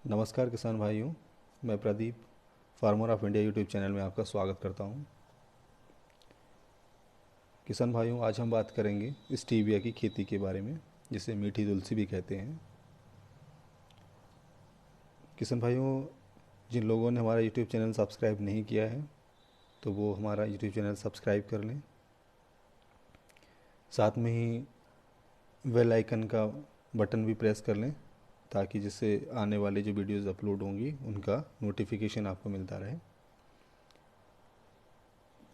नमस्कार किसान भाइयों। मैं Pradeep farmer of India YouTube channel में आपका स्वागत करता हूं। किसान भाइयों, आज हम बात करेंगे स्टीविया की खेती के बारे में, जिसे मीठी तुलसी भी कहते हैं। किसान भाइयों, जिन लोगों ने हमारा यूट्यूब चैनल सब्सक्राइब नहीं किया है तो वो हमारा यूट्यूब चैनल सब्सक्राइब कर लें। साथ में ही बेल आइकन का बटन भी प्रेस कर लें, ताकि जिससे आने वाले जो वीडियोज़ अपलोड होंगी उनका नोटिफिकेशन आपको मिलता रहे।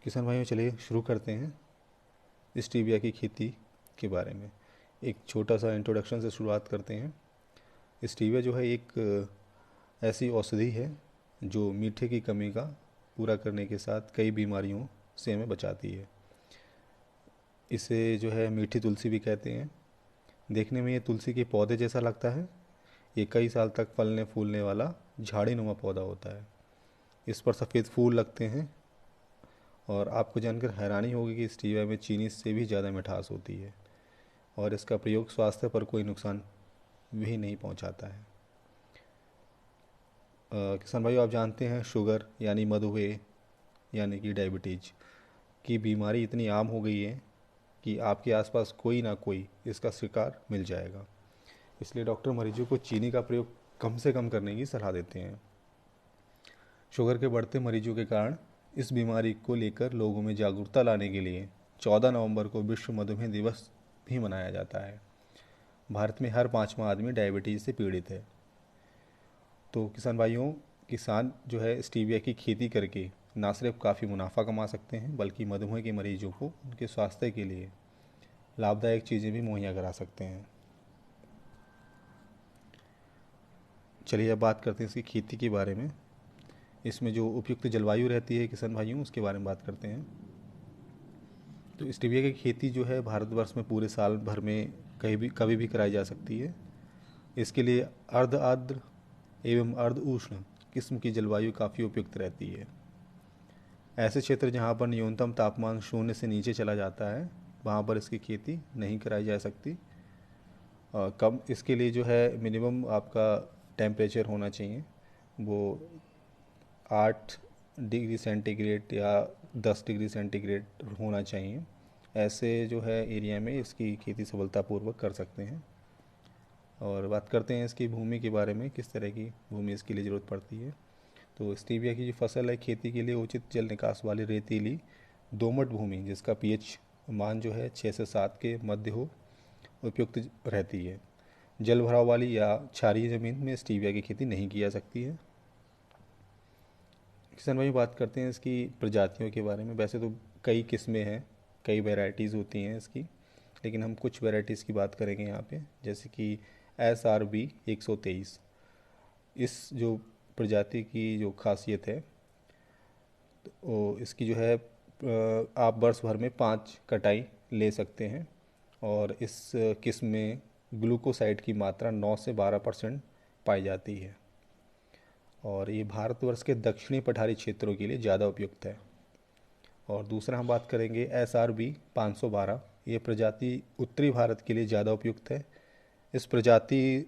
किसान भाइयों, चलिए शुरू करते हैं स्टीविया की खेती के बारे में। एक छोटा सा इंट्रोडक्शन से शुरुआत करते हैं। स्टीविया जो है एक ऐसी औषधि है जो मीठे की कमी का पूरा करने के साथ कई बीमारियों से हमें बचाती है। इसे जो है मीठी तुलसी भी कहते हैं। देखने में ये तुलसी के पौधे जैसा लगता है। ये कई साल तक फलने फूलने वाला झाड़ी नुमा पौधा होता है। इस पर सफ़ेद फूल लगते हैं और आपको जानकर हैरानी होगी कि स्टीविया में चीनी से भी ज़्यादा मिठास होती है और इसका प्रयोग स्वास्थ्य पर कोई नुकसान भी नहीं पहुंचाता है। किसान भाइयों, आप जानते हैं शुगर यानी मधुमेह यानी कि डायबिटीज की बीमारी इतनी आम हो गई है कि आपके आसपास कोई ना कोई इसका शिकार मिल जाएगा। इसलिए डॉक्टर मरीजों को चीनी का प्रयोग कम से कम करने की सलाह देते हैं। शुगर के बढ़ते मरीजों के कारण इस बीमारी को लेकर लोगों में जागरूकता लाने के लिए 14 नवंबर को विश्व मधुमेह दिवस भी मनाया जाता है। भारत में हर 5वां आदमी डायबिटीज़ से पीड़ित है। तो किसान भाइयों, किसान जो है स्टीविया की खेती करके ना सिर्फ काफ़ी मुनाफा कमा सकते हैं, बल्कि मधुमेह के मरीजों को उनके स्वास्थ्य के लिए लाभदायक चीज़ें भी मुहैया करा सकते हैं। चलिए अब बात करते हैं इसकी खेती के बारे में। इसमें जो उपयुक्त जलवायु रहती है किसान भाइयों, उसके बारे में बात करते हैं। तो स्टीविया की खेती जो है भारतवर्ष में पूरे साल भर में कहीं भी कभी भी कराई जा सकती है। इसके लिए अर्ध आर्द्र एवं अर्ध उष्ण किस्म की जलवायु काफ़ी उपयुक्त रहती है। ऐसे क्षेत्र जहाँ पर न्यूनतम तापमान 0 से नीचे चला जाता है, वहाँ पर इसकी खेती नहीं कराई जा सकती। कम इसके लिए जो है मिनिमम आपका टेम्परेचर होना चाहिए, वो 8 डिग्री सेंटीग्रेड या 10 डिग्री सेंटीग्रेड होना चाहिए। ऐसे जो है एरिया में इसकी खेती सफलतापूर्वक कर सकते हैं। और बात करते हैं इसकी भूमि के बारे में, किस तरह की भूमि इसके लिए ज़रूरत पड़ती है। तो स्टीविया की जो फसल है, खेती के लिए उचित जल निकास वाली रेतीली दोमट भूमि जिसका पीएच मान जो है 6 से 7 के मध्य हो, उपयुक्त रहती है। जल भराव वाली या क्षारीय ज़मीन में स्टीविया की खेती नहीं की जा सकती है। किसान भाई, बात करते हैं इसकी प्रजातियों के बारे में। वैसे तो कई किस्में हैं, कई वैरायटीज़ होती हैं इसकी, लेकिन हम कुछ वैरायटीज़ की बात करेंगे यहाँ पे, जैसे कि SRB 123। इस जो प्रजाति की जो खासियत है, तो इसकी जो है आप वर्ष भर में 5 कटाई ले सकते हैं। और इस किस्म में ग्लूकोसाइड की मात्रा 9 से 12% पाई जाती है और ये भारतवर्ष के दक्षिणी पठारी क्षेत्रों के लिए ज़्यादा उपयुक्त है। और दूसरा हम बात करेंगे SRB 512। ये प्रजाति उत्तरी भारत के लिए ज़्यादा उपयुक्त है। इस प्रजाति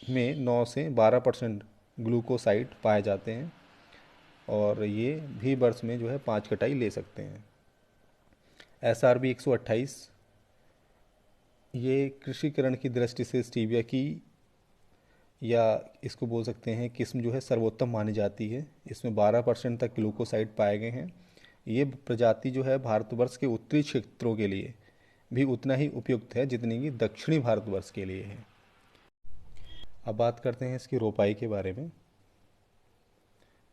में 9 से 12% ग्लूकोसाइड पाए जाते हैं और ये भी वर्ष में जो है 5 कटाई ले सकते हैं। SRB 128, ये कृषिकरण की दृष्टि से स्टीविया की, या इसको बोल सकते हैं किस्म जो है सर्वोत्तम मानी जाती है। इसमें 12% तक ग्लूकोसाइड पाए गए हैं। ये प्रजाति जो है भारतवर्ष के उत्तरी क्षेत्रों के लिए भी उतना ही उपयुक्त है जितनी कि दक्षिणी भारतवर्ष के लिए है। अब बात करते हैं इसकी रोपाई के बारे में।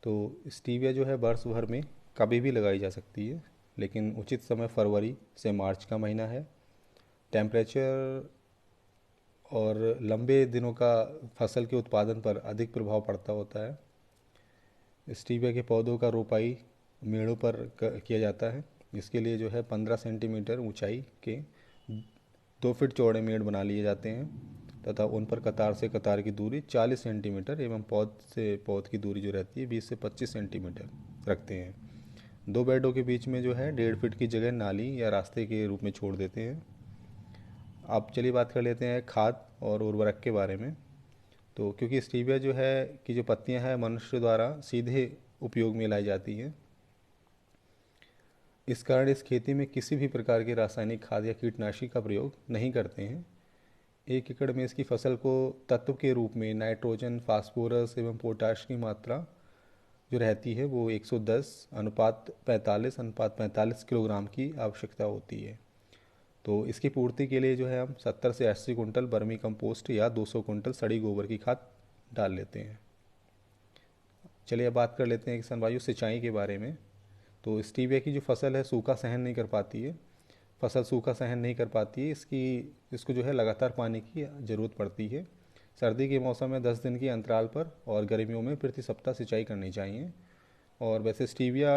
तो स्टीविया जो है वर्ष भर में कभी भी लगाई जा सकती है, लेकिन उचित समय फरवरी से मार्च का महीना है। टेम्परेचर और लंबे दिनों का फसल के उत्पादन पर अधिक प्रभाव पड़ता होता है। स्टीविया के पौधों का रोपाई मेड़ों पर किया जाता है। इसके लिए जो है 15 सेंटीमीटर ऊंचाई के 2 फीट चौड़े मेड़ बना लिए जाते हैं तथा उन पर कतार से कतार की दूरी 40 सेंटीमीटर एवं पौध से पौध की दूरी जो रहती है 20 से 25 सेंटीमीटर रखते हैं। 2 बेडों के बीच में जो है 1.5 फीट की जगह नाली या रास्ते के रूप में छोड़ देते हैं। अब चलिए बात कर लेते हैं खाद और उर्वरक के बारे में। तो क्योंकि स्टीविया जो है कि जो पत्तियां हैं मनुष्य द्वारा सीधे उपयोग में लाई जाती हैं, इस कारण इस खेती में किसी भी प्रकार के रासायनिक खाद या कीटनाशी का प्रयोग नहीं करते हैं। 1 एकड़ में इसकी फसल को तत्व के रूप में नाइट्रोजन, फास्फोरस एवं पोटाश की मात्रा जो रहती है वो 110 अनुपात 45 किलोग्राम की आवश्यकता होती है। तो इसकी पूर्ति के लिए जो है हम 70 से 80 कुंटल बर्मी कंपोस्ट या 200 कुंटल सड़ी गोबर की खाद डाल लेते हैं। चलिए अब बात कर लेते हैं किसान भाइयों सिंचाई के बारे में। तो स्टीविया की जो फसल है सूखा सहन नहीं कर पाती है, फसल सूखा सहन नहीं कर पाती है, इसको जो है लगातार पानी की ज़रूरत पड़ती है। सर्दी के मौसम में 10 दिन के अंतराल पर और गर्मियों में प्रति सप्ताह सिंचाई करनी चाहिए। और वैसे स्टीविया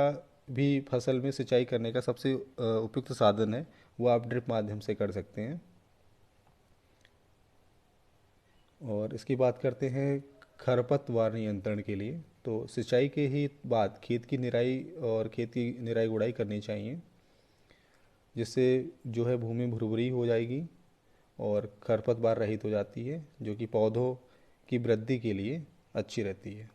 भी फसल में सिंचाई करने का सबसे उपयुक्त साधन है, वो आप ड्रिप माध्यम से कर सकते हैं। और इसकी बात करते हैं खरपतवार नियंत्रण के लिए। तो सिंचाई के ही बाद खेत की निराई गुड़ाई करनी चाहिए, जिससे जो है भूमि भुरभुरी हो जाएगी और खरपतवार रहित हो जाती है, जो कि पौधों की वृद्धि के लिए अच्छी रहती है।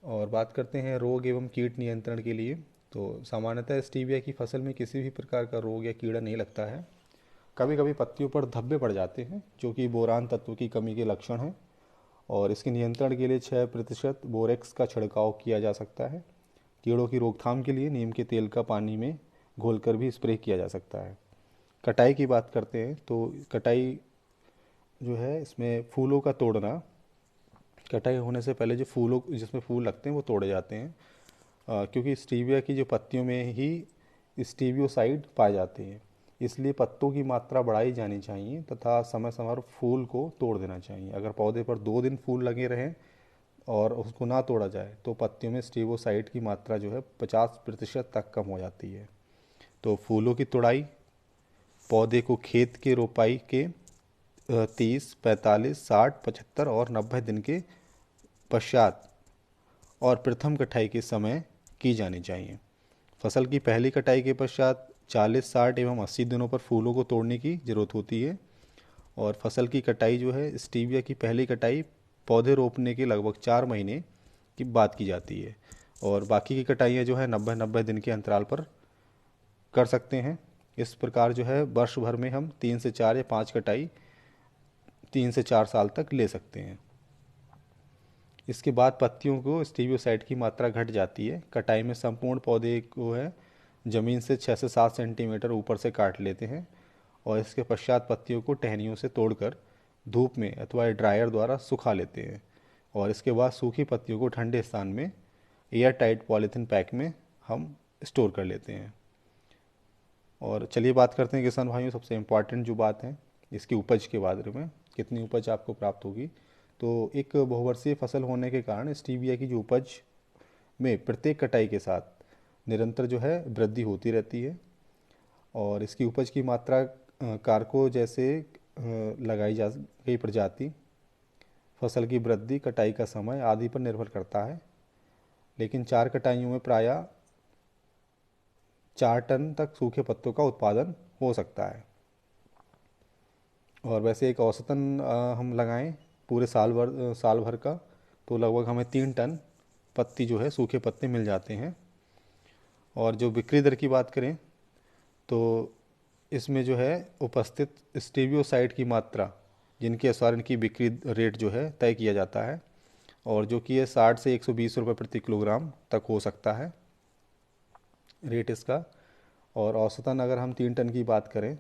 और बात करते हैं रोग एवं कीट नियंत्रण के लिए। तो सामान्यतः स्टीविया की फसल में किसी भी प्रकार का रोग या कीड़ा नहीं लगता है। कभी कभी पत्तियों पर धब्बे पड़ जाते हैं, जो कि बोरान तत्व की कमी के लक्षण हैं। और इसके नियंत्रण के लिए 6% बोरेक्स का छिड़काव किया जा सकता है। कीड़ों की रोकथाम के लिए नीम के तेल का पानी में घोलकर भी स्प्रे किया जा सकता है। कटाई की बात करते हैं तो कटाई जो है इसमें फूलों का तोड़ना, कटाई होने से पहले जो फूलों जिसमें फूल लगते हैं वो तोड़े जाते हैं, क्योंकि स्टीविया की जो पत्तियों में ही स्टीवियोसाइड पाए जाते हैं। इसलिए पत्तों की मात्रा बढ़ाई जानी चाहिए तथा समय समय पर फूल को तोड़ देना चाहिए। अगर पौधे पर 2 दिन फूल लगे रहें और उसको ना तोड़ा जाए तो पत्तियों में स्टीवियोसाइड की मात्रा जो है 50% तक कम हो जाती है। तो फूलों की तुड़ाई पौधे को खेत के रोपाई के 30, 45, 60, 75 और 90 दिन के पश्चात और प्रथम कटाई के समय की जानी चाहिए। फसल की पहली कटाई के पश्चात 40, 60 एवं 80 दिनों पर फूलों को तोड़ने की ज़रूरत होती है। और फसल की कटाई जो है स्टीविया की पहली कटाई पौधे रोपने के लगभग 4 महीने की बात की जाती है। और बाकी की कटाइयाँ जो है 90 दिन के अंतराल पर कर सकते हैं। इस प्रकार जो है वर्ष भर में हम 3 से 4 या 5 कटाई 3 से 4 साल तक ले सकते हैं। इसके बाद पत्तियों को स्टीवियोसाइड की मात्रा घट जाती है। कटाई में संपूर्ण पौधे को है ज़मीन से 6 से 7 सेंटीमीटर ऊपर से काट लेते हैं और इसके पश्चात पत्तियों को टहनियों से तोड़कर धूप में अथवा ड्रायर द्वारा सुखा लेते हैं। और इसके बाद सूखी पत्तियों को ठंडे स्थान में एयर टाइट पॉलीथीन पैक में हम स्टोर कर लेते हैं। और चलिए बात करते हैं किसान भाइयों सबसे इम्पॉर्टेंट जो बात है इसकी उपज के बारे में, कितनी उपज आपको प्राप्त होगी। तो एक बहुवर्षीय फसल होने के कारण स्टीविया की जो उपज में प्रत्येक कटाई के साथ निरंतर जो है वृद्धि होती रहती है। और इसकी उपज की मात्रा कारकों जैसे लगाई जा गई प्रजाति, फसल की वृद्धि, कटाई का समय आदि पर निर्भर करता है। लेकिन 4 कटाइयों में प्रायः 4 टन तक सूखे पत्तों का उत्पादन हो सकता है। और वैसे एक औसतन हम लगाएं पूरे साल भर का, तो लगभग हमें 3 टन पत्ती जो है सूखे पत्ते मिल जाते हैं। और जो बिक्री दर की बात करें तो इसमें जो है उपस्थित स्टीवियोसाइड की मात्रा जिनके अनुसार इनकी बिक्री रेट जो है तय किया जाता है, और जो कि है 60 से 120 रुपये प्रति किलोग्राम तक हो सकता है रेट इसका। और औसतन अगर हम 3 टन की बात करें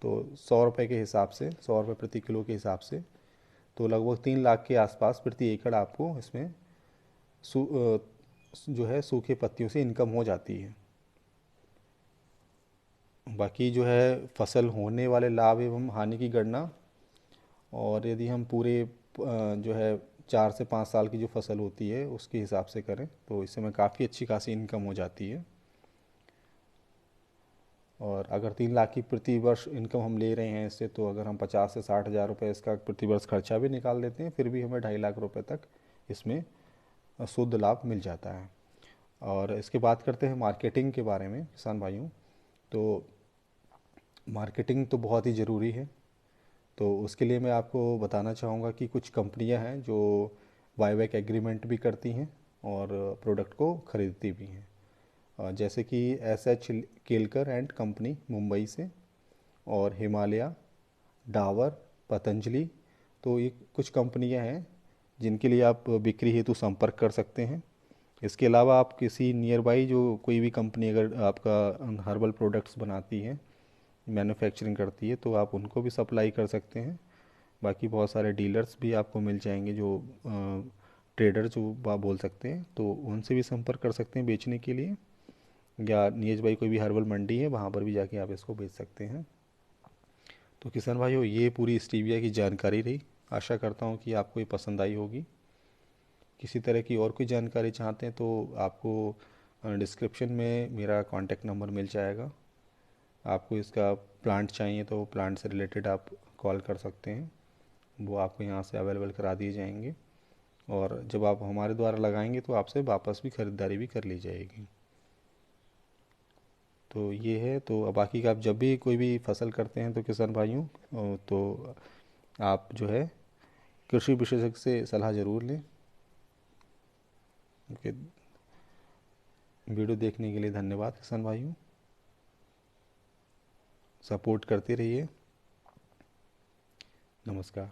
तो 100 रुपये के हिसाब से, 100 रुपये प्रति किलो के हिसाब से, तो लगभग 3 लाख के आसपास प्रति एकड़ आपको इसमें जो है सूखे पत्तियों से इनकम हो जाती है। बाकी जो है फसल होने वाले लाभ एवं हानि की गणना, और यदि हम पूरे जो है 4 से 5 साल की जो फसल होती है उसके हिसाब से करें तो इससे में काफ़ी अच्छी खासी इनकम हो जाती है। और अगर 3 लाख की प्रति वर्ष इनकम हम ले रहे हैं इससे, तो अगर हम 50 से 60 हज़ार रुपये इसका प्रति वर्ष खर्चा भी निकाल देते हैं फिर भी हमें 2.5 लाख रुपये तक इसमें शुद्ध लाभ मिल जाता है। और इसके बात करते हैं मार्केटिंग के बारे में किसान भाइयों। तो मार्केटिंग तो बहुत ही ज़रूरी है। तो उसके लिए मैं आपको बताना चाहूँगा कि कुछ कंपनियां हैं जो बायबैक एग्रीमेंट भी करती हैं और प्रोडक्ट को ख़रीदती भी हैं। जैसे कि S H Kelkar and company Mumbai से, और हिमालय, डाबर, पतंजलि। तो ये कुछ कंपनियां हैं जिनके लिए आप बिक्री हेतु संपर्क कर सकते हैं। इसके अलावा आप किसी नियर बाई जो कोई भी कंपनी अगर आपका हर्बल प्रोडक्ट्स बनाती है, मैन्युफैक्चरिंग करती है, तो आप उनको भी सप्लाई कर सकते हैं। बाकी बहुत सारे डीलर्स भी आपको मिल जाएंगे जो ट्रेडर जो आप बोल सकते हैं, तो उनसे भी संपर्क कर सकते हैं बेचने के लिए। या नियज बाई कोई भी हर्बल मंडी है वहाँ पर भी जाके आप इसको बेच सकते हैं। तो किसान भाइयों, ये पूरी स्टीविया की जानकारी रही। आशा करता हूँ कि आपको ये पसंद आई होगी। किसी तरह की और कोई जानकारी चाहते हैं तो आपको डिस्क्रिप्शन में मेरा कॉन्टैक्ट नंबर मिल जाएगा। आपको इसका प्लांट चाहिए तो प्लांट से रिलेटेड आप कॉल कर सकते हैं, वो आपको यहाँ से अवेलेबल करा दिए जाएंगे। और जब आप हमारे द्वारा लगाएंगे तो आपसे वापस भी ख़रीदारी भी कर ली जाएगी। तो ये है। तो अब बाकी का आप जब भी कोई भी फसल करते हैं तो किसान भाइयों, तो आप जो है कृषि विशेषज्ञ से सलाह ज़रूर लें। ओके, वीडियो देखने के लिए धन्यवाद किसान भाइयों। सपोर्ट करते रहिए। नमस्कार।